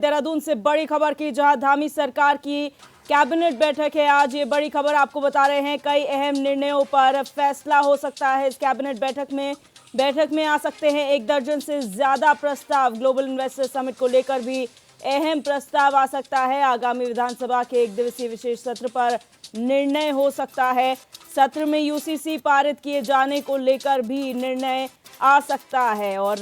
देहरादून से बड़ी खबर की, जहां धामी सरकार की कैबिनेट बैठक है आज। ये बड़ी खबर आपको बता रहे हैं, कई अहम निर्णयों पर फैसला हो सकता है इस कैबिनेट बैठक में आ सकते हैं 1 दर्जन से ज्यादा प्रस्ताव। ग्लोबल इन्वेस्टर समिट को लेकर भी अहम प्रस्ताव आ सकता है। आगामी विधानसभा के 1 दिवसीय विशेष सत्र पर निर्णय हो सकता है। सत्र में यूसीसी पारित किए जाने को लेकर भी निर्णय आ सकता है और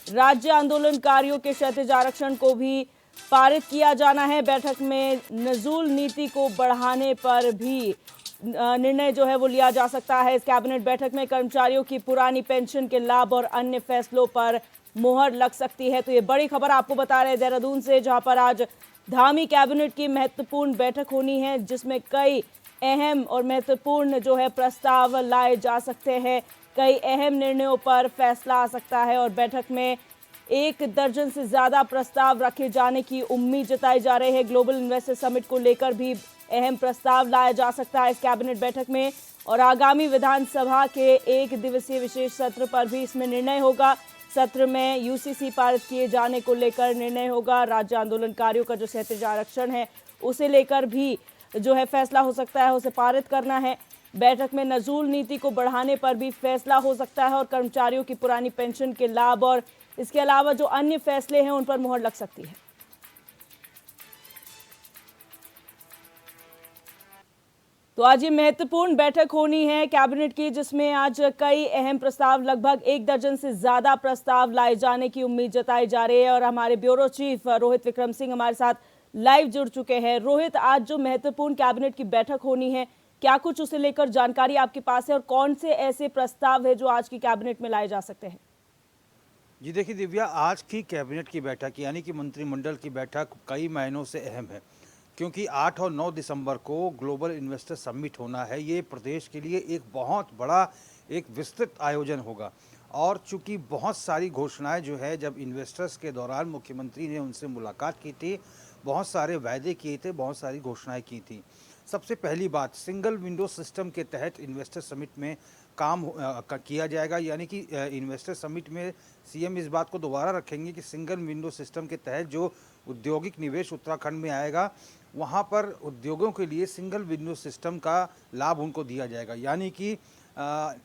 राज्य आंदोलनकारियों के क्षैतिज आरक्षण को भी पारित किया जाना है। बैठक में नजूल नीति को बढ़ाने पर भी निर्णय जो है वो लिया जा सकता है। इस कैबिनेट बैठक में कर्मचारियों की पुरानी पेंशन के लाभ और अन्य फैसलों पर मोहर लग सकती है। तो ये बड़ी खबर आपको बता रहे हैं देहरादून से, जहां पर आज धामी कैबिनेट की महत्वपूर्ण बैठक होनी है, जिसमें कई अहम और महत्वपूर्ण जो है प्रस्ताव लाए जा सकते हैं। कई अहम निर्णयों पर फैसला आ सकता है और बैठक में 1 दर्जन से ज्यादा प्रस्ताव रखे जाने की उम्मीद जताई जा रही है। ग्लोबल इन्वेस्टर समिट को लेकर भी अहम प्रस्ताव लाया जा सकता है इस कैबिनेट बैठक में और आगामी विधानसभा के 1 दिवसीय विशेष सत्र पर भी इसमें निर्णय होगा। सत्र में यूसीसी पारित किए जाने को लेकर निर्णय होगा। राज्य आंदोलनकारियों का जो क्षैतिज आरक्षण है उसे लेकर भी जो है फैसला हो सकता है, उसे पारित करना है। बैठक में नजूल नीति को बढ़ाने पर भी फैसला हो सकता है और कर्मचारियों की पुरानी पेंशन के लाभ और इसके अलावा जो अन्य फैसले हैं उन पर मोहर लग सकती है। तो आज ये महत्वपूर्ण बैठक होनी है कैबिनेट की, जिसमें आज कई अहम प्रस्ताव, लगभग 1 दर्जन से ज्यादा प्रस्ताव लाए जाने की उम्मीद जताई जा रही है और हमारे ब्यूरो चीफ रोहित विक्रम सिंह हमारे साथ लाइव जुड़ चुके हैं। रोहित, आज जो महत्वपूर्ण कैबिनेट की बैठक होनी है, क्या कुछ उसे लेकर जानकारी आपके पास है और कौन से ऐसे प्रस्ताव है जो आज की कैबिनेट में लाए जा सकते हैं? जी देखिए दिव्या, आज की कैबिनेट की बैठक यानी कि मंत्रिमंडल की बैठक कई महीनों से अहम है, क्योंकि 8 और 9 दिसंबर को ग्लोबल इन्वेस्टर समिट होना है। ये प्रदेश के लिए एक बहुत बड़ा एक विस्तृत आयोजन होगा और चूंकि बहुत सारी घोषणाएं जो है, जब इन्वेस्टर्स के दौरान मुख्यमंत्री ने उनसे मुलाकात की थी, बहुत सारे वायदे किए थे, बहुत सारी घोषणाएं की थी। सबसे पहली बात, सिंगल विंडो सिस्टम के तहत इन्वेस्टर समिट में काम किया जाएगा, यानी कि इन्वेस्टर समिट में सीएम इस बात को दोबारा रखेंगे कि सिंगल विंडो सिस्टम के तहत जो औद्योगिक निवेश उत्तराखंड में आएगा, वहाँ पर उद्योगों के लिए सिंगल विंडो सिस्टम का लाभ उनको दिया जाएगा, यानी कि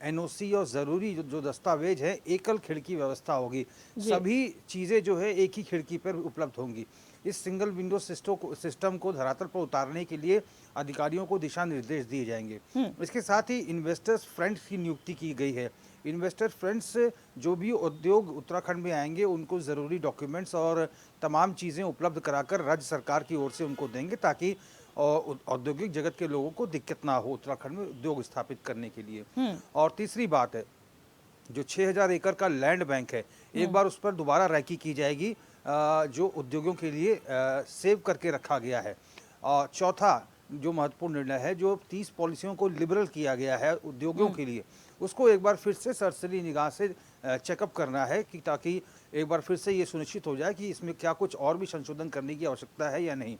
एनओसी और ज़रूरी जो दस्तावेज है, एकल खिड़की व्यवस्था होगी। सभी चीज़ें जो है एक ही खिड़की पर उपलब्ध होंगी। इस सिंगल विंडो सिस्टम को धरातल पर उतारने के लिए अधिकारियों को दिशा निर्देश दिए जाएंगे। इसके साथ ही इन्वेस्टर्स फ्रेंड्स की नियुक्ति की गई है। इन्वेस्टर फ्रेंड्स जो भी उद्योग उत्तराखंड में आएंगे, उनको ज़रूरी डॉक्यूमेंट्स और तमाम चीज़ें उपलब्ध कराकर राज्य सरकार की ओर से उनको देंगे, ताकि औद्योगिक जगत के लोगों को दिक्कत ना हो उत्तराखंड में उद्योग स्थापित करने के लिए। और तीसरी बात है, जो 6000 एकड़ का लैंड बैंक है, एक बार उस पर दोबारा रैकी की जाएगी, जो उद्योगों के लिए सेव करके रखा गया है। और चौथा जो महत्वपूर्ण निर्णय है, जो 30 पॉलिसियों को लिबरल किया गया है उद्योगों के लिए, उसको एक बार फिर से सरसरी निगाह से चेकअप करना है, कि ताकि एक बार फिर से ये सुनिश्चित हो जाए कि इसमें क्या कुछ और भी संशोधन करने की आवश्यकता है या नहीं।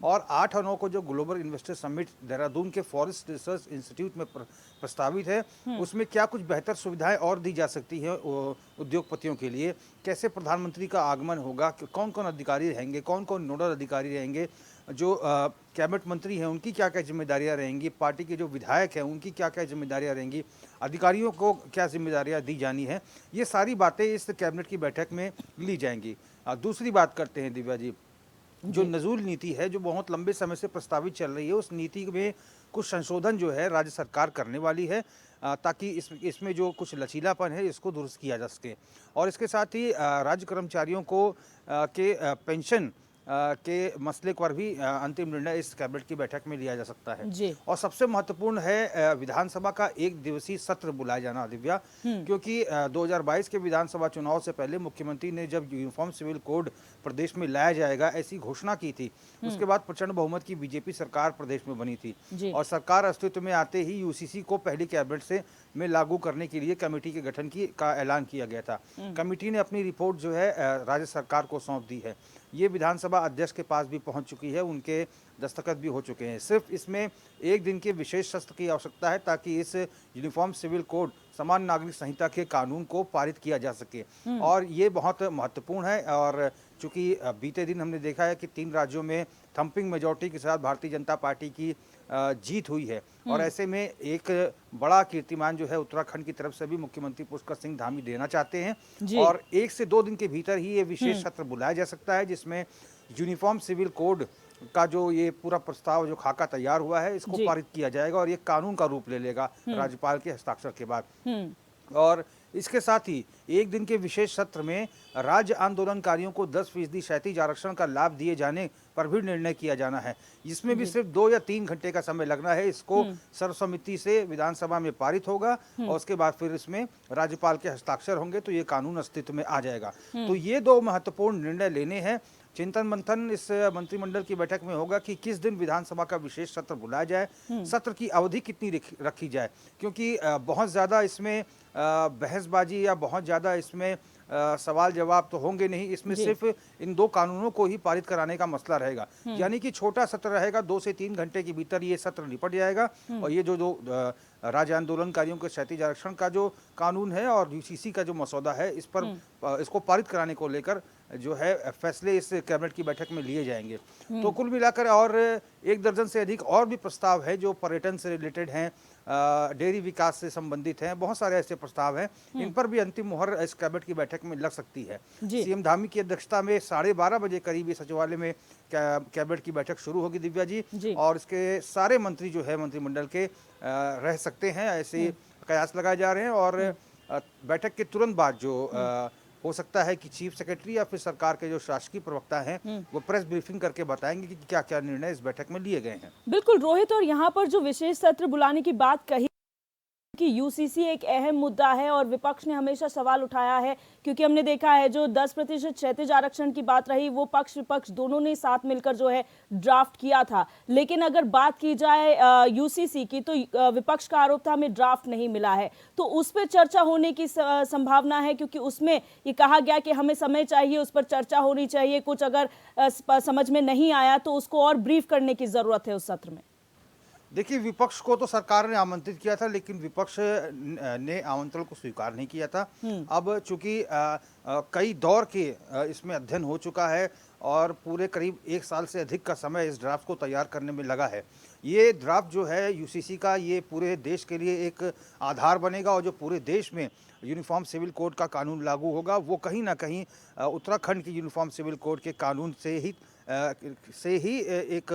और 8 और 9 को जो ग्लोबल इन्वेस्टर समिट देहरादून के फॉरेस्ट रिसर्च इंस्टीट्यूट में प्रस्तावित है, उसमें क्या कुछ बेहतर सुविधाएं और दी जा सकती है उद्योगपतियों के लिए, कैसे प्रधानमंत्री का आगमन होगा, कौन कौन अधिकारी रहेंगे, कौन कौन नोडल अधिकारी रहेंगे, जो कैबिनेट मंत्री हैं उनकी क्या क्या जिम्मेदारियां रहेंगी, पार्टी के जो विधायक हैं उनकी क्या क्या जिम्मेदारियां रहेंगी, अधिकारियों को क्या जिम्मेदारियां दी जानी है, ये सारी बातें इस कैबिनेट की बैठक में ली जाएंगी। दूसरी बात करते हैं दिव्या जी, जो नजूल नीति है, जो बहुत लंबे समय से प्रस्तावित चल रही है, उस नीति में कुछ संशोधन जो है राज्य सरकार करने वाली है, ताकि इसमें जो कुछ लचीलापन है इसको दुरुस्त किया जा सके। और इसके साथ ही राज्य कर्मचारियों को के पेंशन के मसले पर भी अंतिम निर्णय इस कैबिनेट की बैठक में लिया जा सकता है। और सबसे महत्वपूर्ण है विधानसभा का 1 दिवसीय सत्र बुलाया जाना दिव्या, क्योंकि 2022 के विधानसभा चुनाव से पहले मुख्यमंत्री ने जब यूनिफॉर्म सिविल कोड प्रदेश में लाया जाएगा ऐसी घोषणा की थी, उसके बाद प्रचंड बहुमत की बीजेपी सरकार प्रदेश में बनी थी और सरकार अस्तित्व में आते ही यूसीसी को पहली कैबिनेट में लागू करने के लिए कमेटी के गठन का ऐलान किया गया था। कमेटी ने अपनी रिपोर्ट जो है राज्य सरकार को सौंप दी है। ये विधानसभा अध्यक्ष के पास भी पहुंच चुकी है, उनके दस्तखत भी हो चुके हैं। सिर्फ इसमें 1 दिन के विशेष सत्र की आवश्यकता है, ताकि इस यूनिफॉर्म सिविल कोड समान नागरिक संहिता के कानून को पारित किया जा सके। और ये बहुत महत्वपूर्ण है। और चूंकि बीते दिन हमने देखा है कि 3 राज्यों में थंपिंग मेजॉरिटी के साथ भारतीय जनता पार्टी की जीत हुई है, और ऐसे में एक बड़ा कीर्तिमान जो है उत्तराखंड की तरफ से भी मुख्यमंत्री पुष्कर सिंह धामी देना चाहते हैं। और 1 से 2 दिन के भीतर ही ये विशेष सत्र बुलाया जा सकता है, जिसमें यूनिफॉर्म सिविल कोड का जो ये पूरा प्रस्ताव जो खाका तैयार हुआ है, इसको पारित किया जाएगा और ये कानून का रूप ले लेगा राज्यपाल के हस्ताक्षर के बाद। और इसके साथ ही 1 दिन के विशेष सत्र में राज्य आंदोलनकारियों को 10% क्षैतिज आरक्षण का लाभ दिए जाने पर भी निर्णय किया जाना है। इसमें भी सिर्फ 2 या 3 घंटे का समय लगना है। इसको सर्वसम्मति से विधानसभा में पारित होगा और उसके बाद फिर इसमें राज्यपाल के हस्ताक्षर होंगे तो ये कानून अस्तित्व में आ जाएगा। तो ये 2 महत्वपूर्ण निर्णय लेने हैं। चिंतन मंथन इस मंत्रिमंडल की बैठक में होगा कि किस दिन विधानसभा का विशेष सत्र बुलाया जाए, सत्र की अवधि कितनी रखी जाए, क्योंकि बहुत ज़्यादा इसमें बहसबाजी या बहुत ज़्यादा इसमें सवाल जवाब तो होंगे नहीं। इसमें सिर्फ इन 2 कानूनों को ही पारित कराने का मसला रहेगा। यानी कि छोटा सत्र रहेगा, 2 से 3 घंटे के भीतर ये सत्र निपट जाएगा। और ये जो राज्य आंदोलनकारियों के क्षैतिज आरक्षण का जो कानून है और यूसीसी का जो मसौदा है, इस पर इसको पारित कराने को लेकर जो है फैसले इस कैबिनेट की बैठक में लिए जाएंगे। तो कुल मिलाकर और 1 दर्जन से अधिक और भी प्रस्ताव है जो पर्यटन से रिलेटेड हैं, डेयरी विकास से संबंधित हैं, बहुत सारे ऐसे प्रस्ताव हैं। इन पर भी अंतिम मुहर इस कैबिनेट की बैठक में लग सकती है। सीएम धामी की अध्यक्षता में 12:30 बजे करीब सचिवालय में कैबिनेट की बैठक शुरू होगी दिव्या जी। और इसके सारे मंत्री जो है मंत्रिमंडल के रह सकते हैं, ऐसे कयास लगाए जा रहे हैं। और बैठक के तुरंत बाद जो हो सकता है कि चीफ सेक्रेटरी या फिर सरकार के जो शासकीय प्रवक्ता हैं वो प्रेस ब्रीफिंग करके बताएंगे कि क्या क्या निर्णय इस बैठक में लिए गए हैं। बिल्कुल रोहित, और यहाँ पर जो विशेष सत्र बुलाने की बात कही कि यूसीसी एक अहम मुद्दा है और विपक्ष ने हमेशा सवाल उठाया है, क्योंकि हमने देखा है जो 10% क्षैतिज आरक्षण की बात रही वो पक्ष विपक्ष दोनों ने साथ मिलकर जो है ड्राफ्ट किया था। लेकिन अगर बात की जाए यूसीसी की तो विपक्ष का आरोप था हमें ड्राफ्ट नहीं मिला है, तो उस पर चर्चा होने की संभावना है, क्योंकि उसमें ये कहा गया कि हमें समय चाहिए, उस पर चर्चा होनी चाहिए, कुछ अगर समझ में नहीं आया तो उसको और ब्रीफ करने की जरूरत है उस सत्र में। देखिए, विपक्ष को तो सरकार ने आमंत्रित किया था, लेकिन विपक्ष ने आमंत्रण को स्वीकार नहीं किया था। अब चूंकि कई दौर के इसमें अध्ययन हो चुका है और पूरे करीब 1 साल से अधिक का समय इस ड्राफ्ट को तैयार करने में लगा है। ये ड्राफ्ट जो है यूसीसी का, ये पूरे देश के लिए एक आधार बनेगा और जो पूरे देश में यूनिफॉर्म सिविल कोड का कानून लागू होगा वो कहीं ना कहीं उत्तराखंड की यूनिफॉर्म सिविल कोड के कानून से ही एक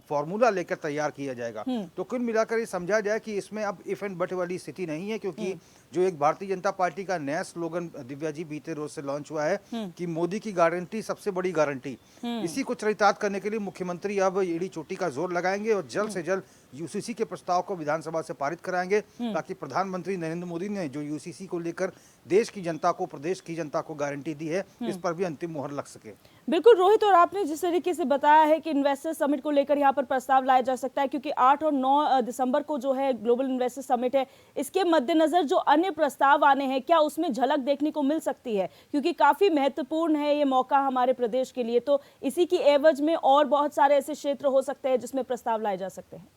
फॉर्मूला लेकर तैयार किया जाएगा। तो कुल मिलाकर ये समझा जाए कि इसमें अब इफ एंड बट वाली स्थिति नहीं है, क्योंकि जो एक भारतीय जनता पार्टी का नया स्लोगन दिव्या जी बीते रोज से लॉन्च हुआ है कि मोदी की गारंटी सबसे बड़ी गारंटी, इसी को चरितार्थ करने के लिए मुख्यमंत्री अब एड़ी चोटी का जोर लगाएंगे और जल्द से जल्द यूसीसी के प्रस्ताव को विधानसभा से पारित कराएंगे, ताकि प्रधानमंत्री नरेंद्र मोदी ने जो यूसीसी को लेकर देश की जनता को, प्रदेश की जनता को गारंटी दी है, इस पर भी अंतिम मुहर लग सके। बिल्कुल रोहित, और आपने जिस तरीके से बताया है कि इन्वेस्टर समिट को लेकर यहाँ पर प्रस्ताव लाया जा सकता है, क्योंकि 8 और 9 दिसंबर को जो है ग्लोबल इन्वेस्टर समिट है, इसके मद्देनजर जो अन्य प्रस्ताव आने हैं क्या उसमें झलक देखने को मिल सकती है, क्योंकि काफी महत्वपूर्ण है ये मौका हमारे प्रदेश के लिए। तो इसी की एवज में और बहुत सारे ऐसे क्षेत्र हो सकते हैं जिसमें प्रस्ताव लाए जा सकते हैं।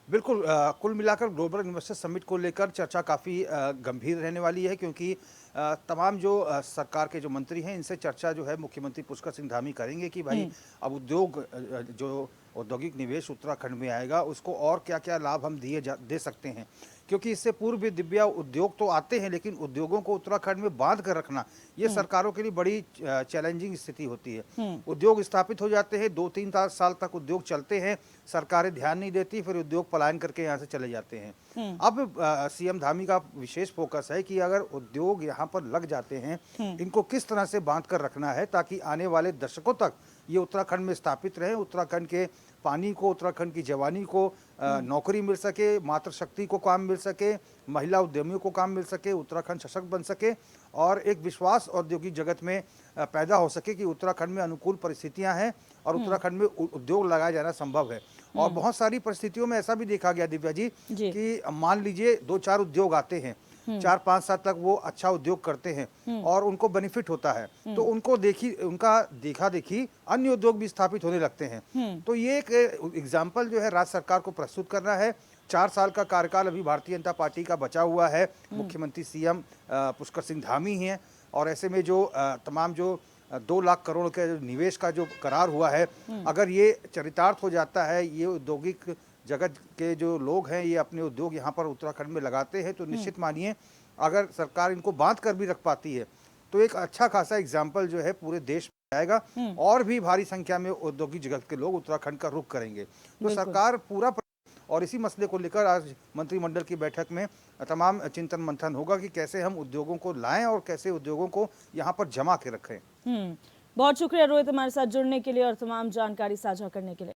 बिल्कुल, कुल मिलाकर ग्लोबल इन्वेस्टर समिट को लेकर चर्चा काफ़ी गंभीर रहने वाली है, क्योंकि तमाम जो सरकार के जो मंत्री हैं इनसे चर्चा जो है मुख्यमंत्री पुष्कर सिंह धामी करेंगे कि भाई अब जो औद्योगिक निवेश उत्तराखंड में आएगा उसको और क्या क्या लाभ हम दे सकते हैं, क्योंकि इससे पूर्व भी दिव्या उद्योग तो आते हैं, लेकिन उद्योगों को उत्तराखंड में बांध कर रखना ये सरकारों के लिए बड़ी चैलेंजिंग स्थिति होती है। उद्योग स्थापित हो जाते हैं, 2-3 साल तक उद्योग चलते हैं, सरकारें ध्यान नहीं देती, फिर उद्योग पलायन करके यहाँ से चले जाते हैं। अब सीएम धामी का विशेष फोकस है कि अगर उद्योग यहाँ पर लग जाते हैं, इनको किस तरह से बांध कर रखना है ताकि आने वाले दशकों तक ये उत्तराखंड में स्थापित रहें, उत्तराखंड के पानी को, उत्तराखंड की जवानी को नौकरी मिल सके, मातृशक्ति को काम मिल सके, महिला उद्यमियों को काम मिल सके, उत्तराखंड सशक्त बन सके और एक विश्वास औद्योगिक जगत में पैदा हो सके कि उत्तराखंड में अनुकूल परिस्थितियां हैं और उत्तराखंड में उद्योग लगाया जाना संभव है। और बहुत सारी परिस्थितियों में ऐसा भी देखा गया दिव्या जी कि मान लीजिए 2-4 उद्योग आते हैं, 4-5 साल तक वो अच्छा उद्योग करते हैं और उनको बेनिफिट होता है, तो उनको उनका देखा देखी अन्य उद्योग भी स्थापित होने लगते हैं। तो ये एक एग्जाम्पल जो है राज्य सरकार को प्रस्तुत करना है 4 साल का कार्यकाल अभी भारतीय जनता पार्टी का बचा हुआ है। मुख्यमंत्री सीएम पुष्कर सिंह धामी ही हैं और ऐसे में जो तमाम जो 2 लाख करोड़ के जो निवेश का जो करार हुआ है, अगर ये चरितार्थ हो जाता है, ये औद्योगिक जगत के जो लोग हैं ये अपने उद्योग यहाँ पर उत्तराखंड में लगाते हैं, तो निश्चित मानिए अगर सरकार इनको बांध कर भी रख पाती है तो एक अच्छा खासा एग्जाम्पल जो है पूरे देश में आएगा और भी भारी संख्या में औद्योगिक जगत के लोग उत्तराखंड का रुख करेंगे। तो सरकार पूरा और इसी मसले को लेकर आज मंत्रिमंडल की बैठक में तमाम चिंतन मंथन होगा कि कैसे हम उद्योगों को लाएं और कैसे उद्योगों को यहाँ पर जमा के रखें। बहुत शुक्रिया रोहित हमारे साथ जुड़ने के लिए और तमाम जानकारी साझा करने के लिए।